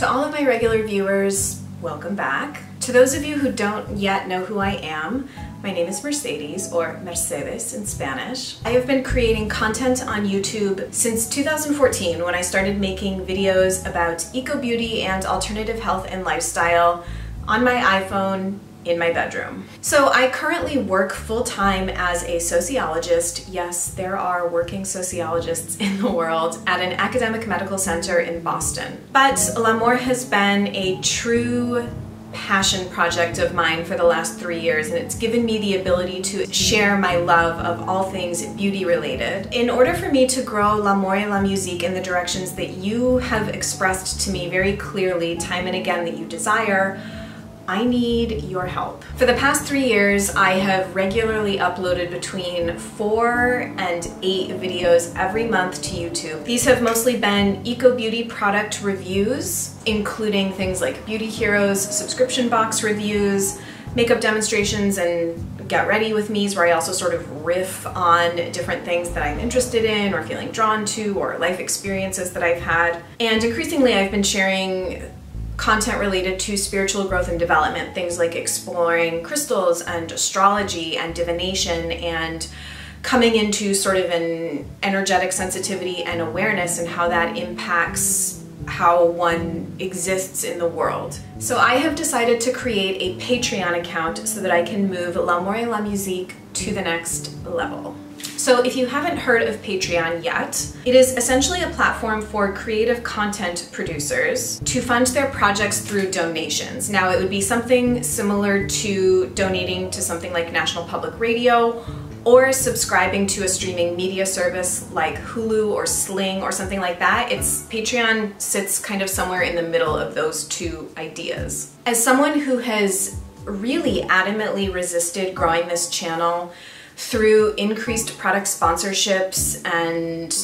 To all of my regular viewers, welcome back. To those of you who don't yet know who I am, my name is Mercedes, or Mercedes in Spanish. I have been creating content on YouTube since 2014 when I started making videos about eco-beauty and alternative health and lifestyle on my iPhone in my bedroom. So I currently work full-time as a sociologist. Yes, there are working sociologists in the world at an academic medical center in Boston. But LAMOUR has been a true passion project of mine for the last 3 years, and it's given me the ability to share my love of all things beauty related. In order for me to grow LAMOUR et la Musique in the directions that you have expressed to me very clearly time and again that you desire, I need your help. For the past 3 years, I have regularly uploaded between 4 and 8 videos every month to YouTube. These have mostly been eco-beauty product reviews, including things like beauty heroes, subscription box reviews, makeup demonstrations, and get ready with me's, where I also sort of riff on different things that I'm interested in or feeling drawn to, or life experiences that I've had. And increasingly, I've been sharing content related to spiritual growth and development, things like exploring crystals and astrology and divination, and coming into sort of an energetic sensitivity and awareness and how that impacts how one exists in the world. So I have decided to create a Patreon account so that I can move LAMOUR et la Musique to the next level. So if you haven't heard of Patreon yet, it is essentially a platform for creative content producers to fund their projects through donations. Now, it would be something similar to donating to something like National Public Radio, or subscribing to a streaming media service like Hulu or Sling or something like that. Patreon sits kind of somewhere in the middle of those two ideas. As someone who has really adamantly resisted growing this channel through increased product sponsorships and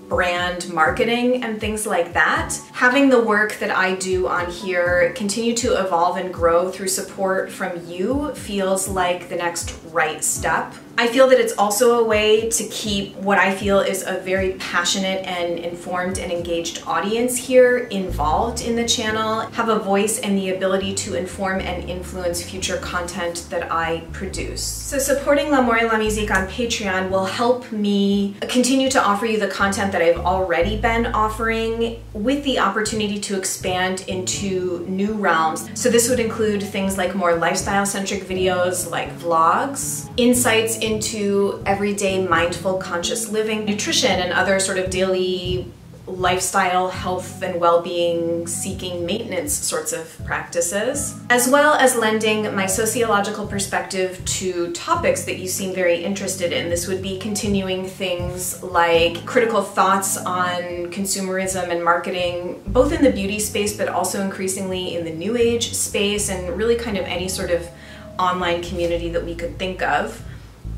brand marketing and things like that, having the work that I do on here continue to evolve and grow through support from you feels like the next right step. I feel that it's also a way to keep what I feel is a very passionate and informed and engaged audience here involved in the channel, have a voice and the ability to inform and influence future content that I produce. So supporting LAMOUR et la Musique on Patreon will help me continue to offer you the content that I've already been offering, with the opportunity to expand into new realms. So this would include things like more lifestyle-centric videos like vlogs, insights into everyday mindful conscious living, nutrition, and other sort of daily lifestyle, health, and well-being seeking maintenance sorts of practices, as well as lending my sociological perspective to topics that you seem very interested in. This would be continuing things like critical thoughts on consumerism and marketing, both in the beauty space, but also increasingly in the new age space, and really kind of any sort of online community that we could think of,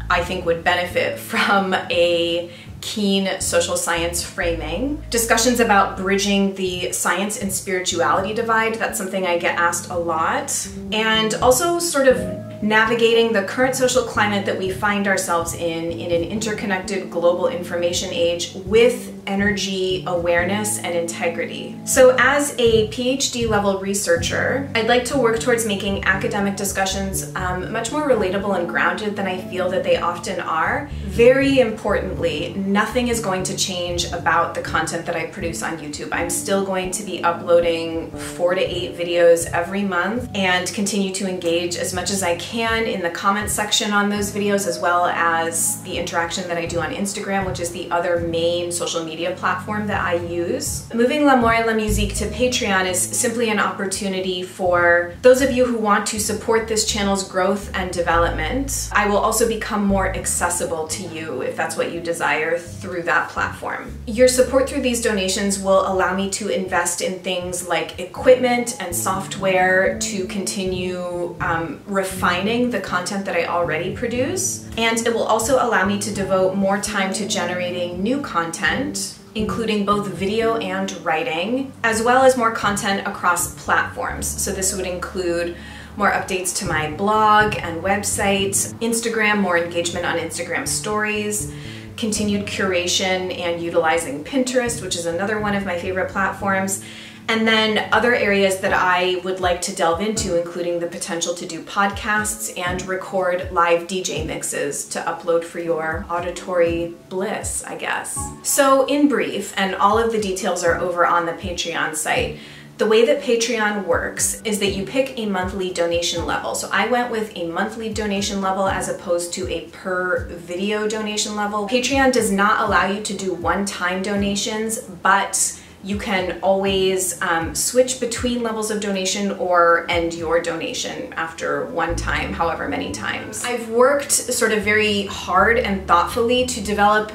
I think would benefit from a keen social science framing. Discussions about bridging the science and spirituality divide, that's something I get asked a lot. And also sort of navigating the current social climate that we find ourselves in an interconnected global information age with energy awareness and integrity. So as a PhD level researcher, I'd like to work towards making academic discussions much more relatable and grounded than I feel that they often are. Very importantly, nothing is going to change about the content that I produce on YouTube. I'm still going to be uploading 4 to 8 videos every month and continue to engage as much as I can in the comment section on those videos, as well as the interaction that I do on Instagram, which is the other main social media platform that I use. Moving LAMOUR et la Musique to Patreon is simply an opportunity for those of you who want to support this channel's growth and development. I will also become more accessible to you, if that's what you desire, through that platform. Your support through these donations will allow me to invest in things like equipment and software to continue refining the content that I already produce, and it will also allow me to devote more time to generating new content, including both video and writing, as well as more content across platforms. So this would include more updates to my blog and website, Instagram, more engagement on Instagram stories, continued curation and utilizing Pinterest, which is another one of my favorite platforms, And then other areas that I would like to delve into, including the potential to do podcasts and record live DJ mixes to upload for your auditory bliss, I guess. So in brief, and all of the details are over on the Patreon site, the way that Patreon works is that you pick a monthly donation level. So I went with a monthly donation level as opposed to a per video donation level. Patreon does not allow you to do one-time donations, but you can always switch between levels of donation or end your donation after one time, however many times. I've worked sort of very hard and thoughtfully to develop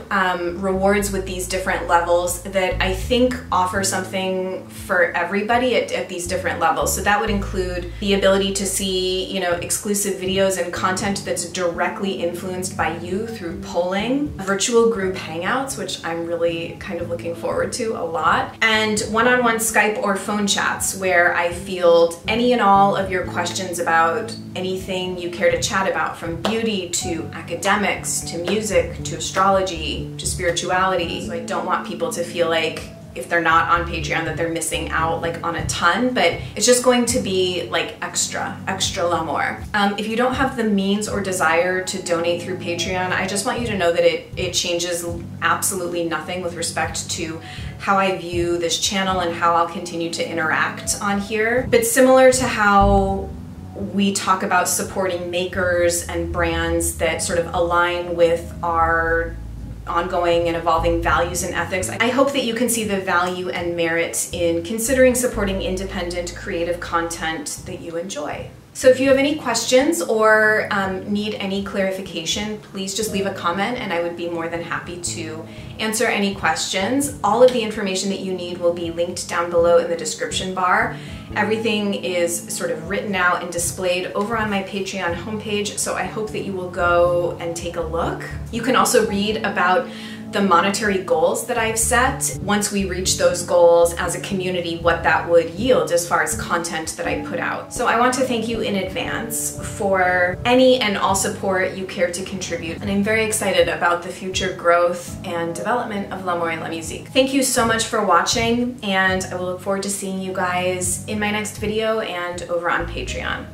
rewards with these different levels that I think offer something for everybody at these different levels. So that would include the ability to see, you know, exclusive videos and content that's directly influenced by you through polling, virtual group hangouts, which I'm really kind of looking forward to a lot, and one-on-one Skype or phone chats where I field any and all of your questions about anything you care to chat about, from beauty to academics to music to astrology to spirituality. So I don't want people to feel like if they're not on Patreon that they're missing out like on a ton, but it's just going to be like extra LAMOUR. If you don't have the means or desire to donate through Patreon, I just want you to know that it changes absolutely nothing with respect to how I view this channel and how I'll continue to interact on here. But similar to how we talk about supporting makers and brands that sort of align with our ongoing and evolving values and ethics, I hope that you can see the value and merit in considering supporting independent creative content that you enjoy. So if you have any questions or need any clarification, please just leave a comment and I would be more than happy to answer any questions. All of the information that you need will be linked down below in the description bar. Everything is sort of written out and displayed over on my Patreon homepage, so I hope that you will go and take a look. You can also read about the monetary goals that I've set. Once we reach those goals as a community, what that would yield as far as content that I put out. So I want to thank you in advance for any and all support you care to contribute, and I'm very excited about the future growth and development of LAMOUR and LaMusique. Thank you so much for watching, and I will look forward to seeing you guys in my next video and over on Patreon.